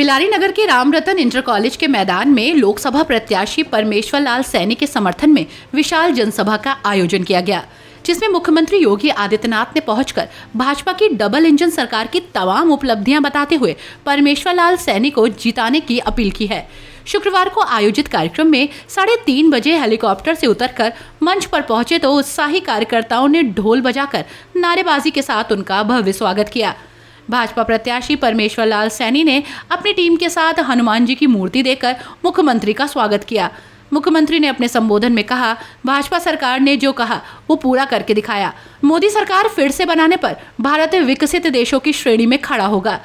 बिलारी नगर के Ramratan inter college के मैदान में लोकसभा प्रत्याशी परमेश्वर लाल सैनी के समर्थन में विशाल जनसभा का आयोजन किया गया, जिसमें मुख्यमंत्री योगी आदित्यनाथ ने पहुंचकर भाजपा की डबल इंजन सरकार की तमाम उपलब्धियां बताते हुए परमेश्वर लाल सैनी को जिताने की अपील की है। शुक्रवार को आयोजित कार्यक्रम में 3:30 बजे हेलीकॉप्टर से उतरकर मंच पर पहुंचे तो उत्साही कार्यकर्ताओं ने ढोल बजाकर नारेबाजी के साथ उनका भव्य स्वागत किया। भाजपा प्रत्याशी परमेश्वर लाल सैनी ने अपनी टीम के साथ हनुमान जी की मूर्ति देकर मुख्यमंत्री का स्वागत किया। मुख्यमंत्री ने अपने संबोधन में कहा, भाजपा सरकार ने जो कहा वो पूरा करके दिखाया। मोदी सरकार फिर से बनाने पर भारत विकसित देशों की श्रेणी में खड़ा होगा।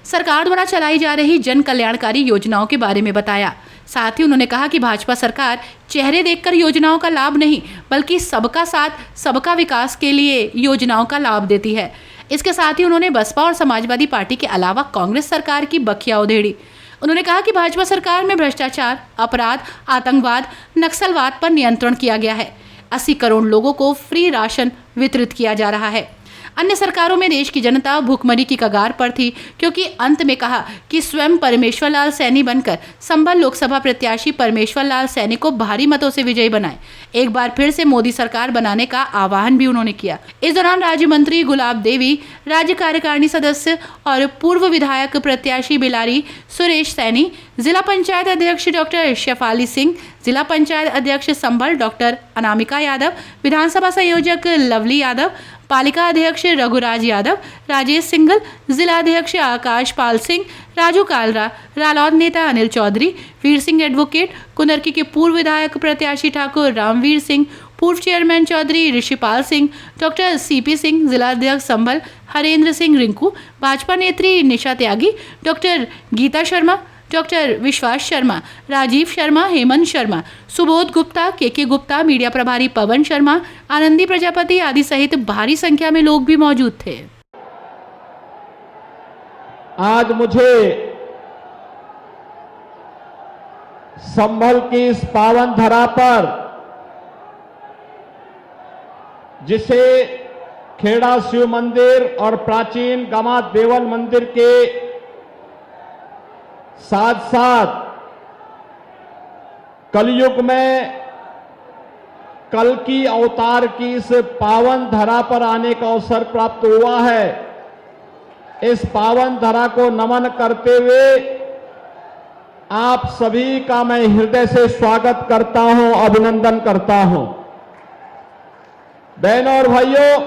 सरकार द्वारा चलाई जा रही जन कल्याणकारी योजनाओं के बारे में बताया। साथ ही उन्होंने कहा कि भाजपा सरकार चेहरे देखकर योजनाओं का लाभ नहीं बल्कि सबका साथ सबका विकास के लिए योजनाओं का लाभ देती है। इसके साथ ही उन्होंने बसपा और समाजवादी पार्टी के अलावा कांग्रेस सरकार की बखिया उधेड़ी। उन्होंने कहा कि भाजपा सरकार में भ्रष्टाचार, अपराध, आतंकवाद, नक्सलवाद पर नियंत्रण किया गया है। 80 करोड़ लोगों को फ्री राशन वितरित किया जा रहा है। अन्य सरकारों में देश की जनता भूखमरी की कगार पर थी, क्योंकि अंत में कहा कि स्वयं परमेश्वर लाल सैनी बनकर संभल लोकसभा प्रत्याशी परमेश्वर लाल सैनी को भारी मतों से विजयी बनाए। एक बार फिर से मोदी सरकार बनाने का आह्वान भी उन्होंने किया। इस दौरान राज्य मंत्री गुलाब देवी, राज्य कार्यकारिणी सदस्य और पूर्व विधायक प्रत्याशी बिलारी सुरेश सैनी, जिला पंचायत अध्यक्ष डॉक्टर शेफाली सिंह, जिला पंचायत अध्यक्ष संभल डॉक्टर अनामिका यादव, विधानसभा संयोजक लवली यादव, पालिका अध्यक्ष रघुराज यादव, राजेश सिंघल, जिलाध्यक्ष आकाश पाल सिंह, राजू कालरा, रालौद नेता अनिल चौधरी, वीर सिंह एडवोकेट, कुनरकी के पूर्व विधायक प्रत्याशी ठाकुर रामवीर सिंह, पूर्व chairman Chaudhary Rishipal Singh, doctor C P Singh, जिलाध्यक्ष संभल हरेंद्र सिंह रिंकू, भाजपा नेत्री निशा त्यागी, डॉक्टर गीता शर्मा, डॉक्टर विश्वास शर्मा, राजीव शर्मा, हेमंत शर्मा, सुबोध गुप्ता, के गुप्ता, मीडिया प्रभारी पवन शर्मा, आनंदी प्रजापति आदि सहित भारी संख्या में लोग भी मौजूद थे। आज मुझे संभल की इस पावन धरा पर, जिसे खेड़ा शिव मंदिर और प्राचीन गमा देवल मंदिर के साथ साथ कलयुग में कल्कि अवतार की इस पावन धरा पर आने का अवसर प्राप्त हुआ है। इस पावन धरा को नमन करते हुए आप सभी का मैं हृदय से स्वागत करता हूं, अभिनंदन करता हूं। बहनों और भाइयों,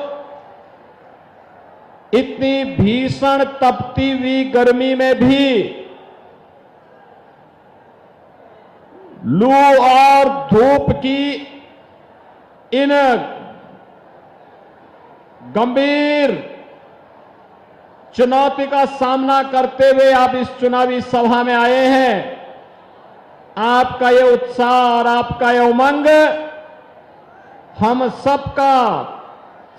इतनी भीषण तपती हुई गर्मी में भी लू और धूप की इन गंभीर चुनौती का सामना करते हुए आप इस चुनावी सभा में आए हैं। आपका ये उत्साह और आपका ये उमंग हम सबका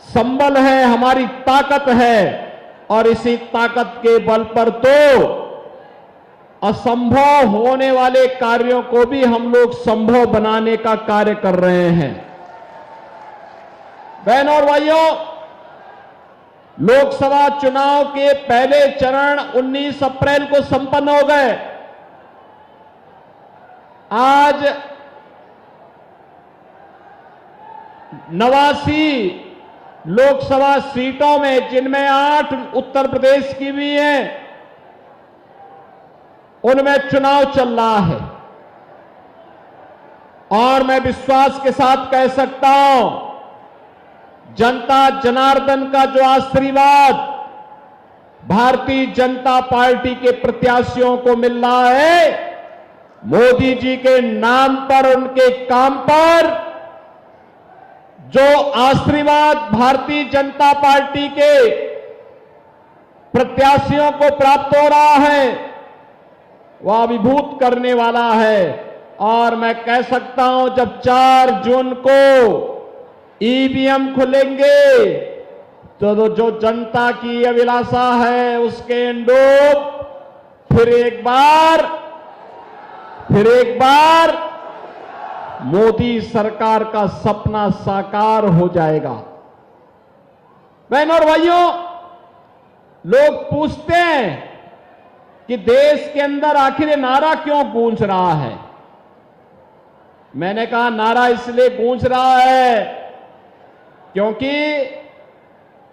संबल है, हमारी ताकत है, और इसी ताकत के बल पर तो असंभव होने वाले कार्यों को भी हम लोग संभव बनाने का कार्य कर रहे हैं। बहनों और भाइयों, लोकसभा चुनाव के पहले चरण 19 अप्रैल को संपन्न हो गए। आज 89 लोकसभा सीटों में, जिनमें 8 उत्तर प्रदेश की भी हैं, उनमें चुनाव चल रहा है। और मैं विश्वास के साथ कह सकता हूं, जनता जनार्दन का जो आशीर्वाद भारतीय जनता पार्टी के प्रत्याशियों को मिल रहा है, मोदी जी के नाम पर, उनके काम पर जो आशीर्वाद भारतीय जनता पार्टी के प्रत्याशियों को प्राप्त हो रहा है, वह अभिभूत करने वाला है। और मैं कह सकता हूं, जब 4 जून को ईवीएम खुलेंगे तो जो जनता की अभिलाषा है उसके अनुरूप फिर एक बार मोदी सरकार का सपना साकार हो जाएगा। बहनों और भाइयों, लोग पूछते हैं कि देश के अंदर आखिर ये नारा क्यों गूंज रहा है। मैंने कहा नारा इसलिए गूंज रहा है क्योंकि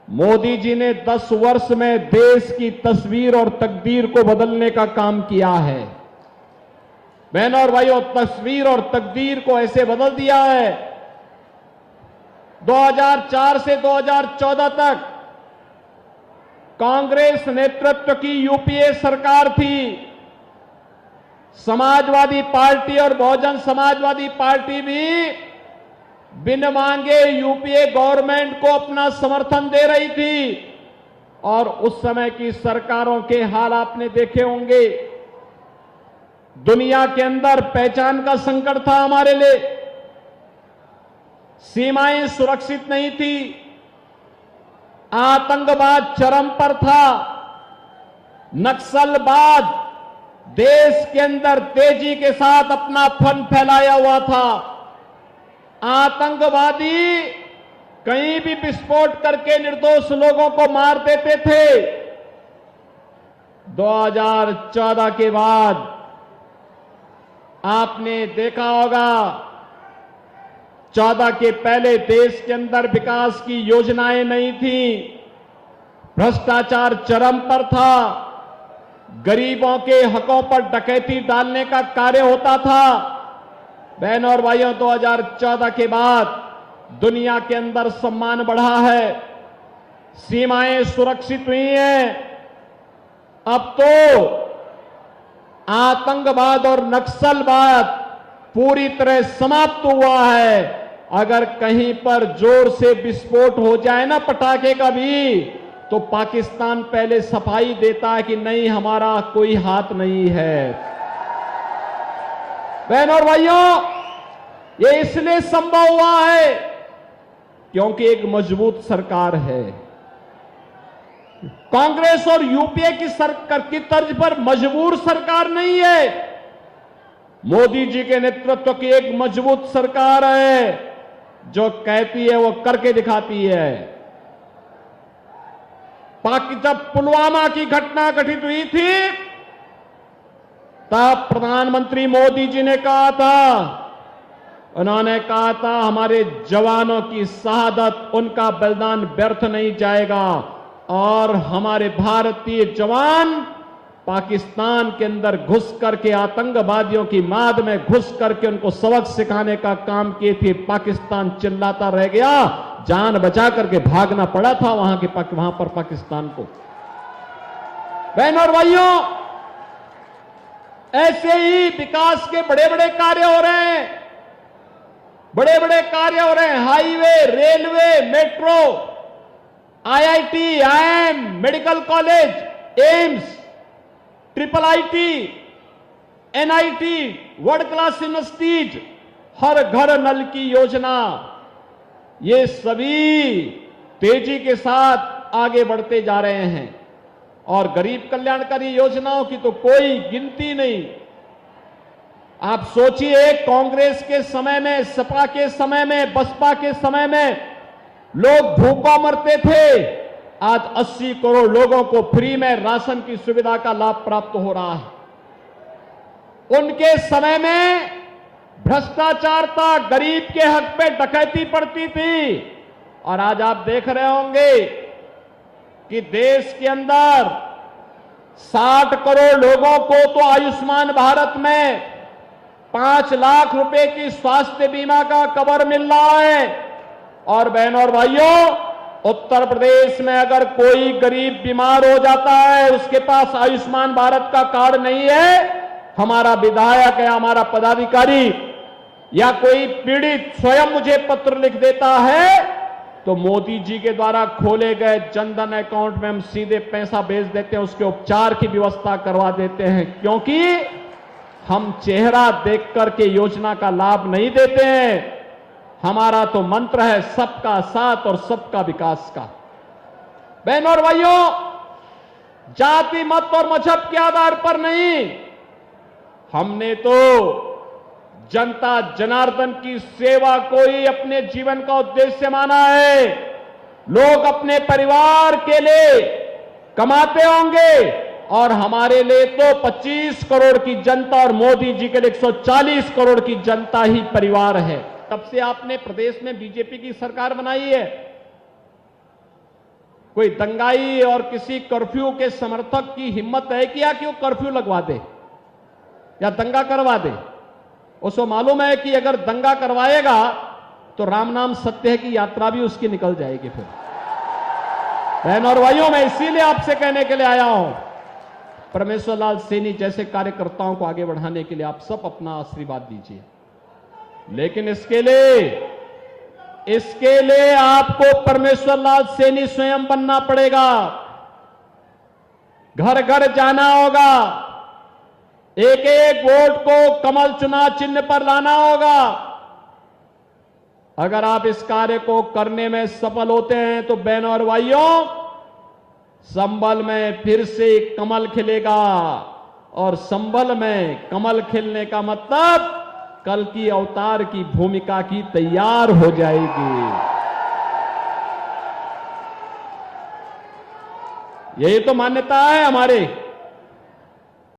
मोदी जी ने 10 वर्ष में देश की तस्वीर और तकदीर को बदलने का काम किया है। बहनों और भाइयों, तस्वीर और तकदीर को ऐसे बदल दिया है। 2004 से 2014 तक कांग्रेस नेतृत्व की यूपीए सरकार थी। समाजवादी पार्टी और बहुजन समाजवादी पार्टी भी बिन मांगे यूपीए गवर्नमेंट को अपना समर्थन दे रही थी। और उस समय की सरकारों के हाल आपने देखे होंगे। दुनिया के अंदर पहचान का संकट था हमारे लिए, सीमाएं सुरक्षित नहीं थी, आतंकवाद चरम पर था, नक्सलवाद देश के अंदर तेजी के साथ अपना फन फैलाया हुआ था, आतंकवादी कहीं भी विस्फोट करके निर्दोष लोगों को मार देते थे। 2014 के बाद आपने देखा होगा, 14 के पहले देश के अंदर विकास की योजनाएं नहीं थी, भ्रष्टाचार चरम पर था, गरीबों के हकों पर डकैती डालने का कार्य होता था। बहनों और भाइयों, 2014 के बाद दुनिया के अंदर सम्मान बढ़ा है, सीमाएं सुरक्षित हुई हैं। अब तो आतंकवाद और नक्सलवाद पूरी तरह समाप्त हुआ है। अगर कहीं पर जोर से विस्फोट हो जाए ना पटाखे का भी, तो पाकिस्तान पहले सफाई देता है कि नहीं, हमारा कोई हाथ नहीं है। बहनों और भाइयों, ये इसलिए संभव हुआ है क्योंकि एक मजबूत सरकार है। कांग्रेस और यूपीए की सरकार की तर्ज पर मजबूर सरकार नहीं है, मोदी जी के नेतृत्व की एक मजबूत सरकार है जो कहती है वो करके दिखाती है। जब पुलवामा की घटना घटित हुई थी तब प्रधानमंत्री मोदी जी ने कहा था, उन्होंने कहा था हमारे जवानों की शहादत, उनका बलिदान व्यर्थ नहीं जाएगा और हमारे भारतीय जवान पाकिस्तान के अंदर घुस करके आतंकवादियों की माद में घुस करके उनको सबक सिखाने का काम किए थे। पाकिस्तान चिल्लाता रह गया, जान बचा करके भागना पड़ा था वहां पर पाकिस्तान को। बहनों और भाइयों, ऐसे ही विकास के बड़े बड़े कार्य हो रहे हैं, बड़े बड़े कार्य हो रहे हैं। Highway, railway, metro, IIT, IIM, medical college, AIIMS, triple IT, NIT, world class universities, हर घर नल की योजना, ये सभी तेजी के साथ आगे बढ़ते जा रहे हैं। और गरीब कल्याणकारी योजनाओं की तो कोई गिनती नहीं। आप सोचिए, कांग्रेस के समय में, सपा के समय में, बसपा के समय में लोग भूखों मरते थे, आज 80 करोड़ लोगों को फ्री में राशन की सुविधा का लाभ प्राप्त हो रहा है। उनके समय में भ्रष्टाचार था, गरीब के हक पे डकैती पड़ती थी। और आज आप देख रहे होंगे कि देश के अंदर 60 करोड़ लोगों को तो आयुष्मान भारत में 5 लाख रुपए की स्वास्थ्य बीमा का कवर मिल रहा है। और बहनों और भाइयों, उत्तर प्रदेश में अगर कोई गरीब बीमार हो जाता है, उसके पास आयुष्मान भारत का कार्ड नहीं है, हमारा विधायक या हमारा पदाधिकारी या कोई पीड़ित स्वयं मुझे पत्र लिख देता है, तो मोदी जी के द्वारा खोले गए जनधन अकाउंट में हम सीधे पैसा भेज देते हैं, उसके उपचार की व्यवस्था करवा देते हैं। क्योंकि हम चेहरा देख करके योजना का लाभ नहीं देते हैं। हमारा तो मंत्र है सबका साथ और सबका विकास का। बहनों और भाइयों, जाति, मत और मजहब के आधार पर नहीं, हमने तो जनता जनार्दन की सेवा को ही अपने जीवन का उद्देश्य माना है। लोग अपने परिवार के लिए कमाते होंगे, और हमारे लिए तो 25 करोड़ की जनता और मोदी जी के लिए 140 करोड़ की जनता ही परिवार है। तब से आपने प्रदेश में बीजेपी की सरकार बनाई है। कोई दंगाई और किसी कर्फ्यू के समर्थक की हिम्मत है क्या कि वो कर्फ्यू लगवा दे या दंगा करवा दे? उसको मालूम है कि अगर दंगा करवाएगा तो राम नाम सत्य है की यात्रा भी उसकी निकल जाएगी। फिर बहन और भाइयों, मैं इसीलिए आपसे कहने के लिए आया हूं, परमेश्वर लाल सैनी जैसे कार्यकर्ताओं को आगे बढ़ाने के लिए आप सब अपना आशीर्वाद दीजिए। लेकिन इसके लिए आपको परमेश्वर लाल सैनी स्वयं बनना पड़ेगा। घर घर जाना होगा, एक एक वोट को कमल चुनाव चिन्ह पर लाना होगा। अगर आप इस कार्य को करने में सफल होते हैं तो बहनों और भाइयों, संभल में फिर से कमल खिलेगा। और संभल में कमल खिलने का मतलब कल की अवतार की भूमिका की तैयार हो जाएगी। यही तो मान्यता है हमारे।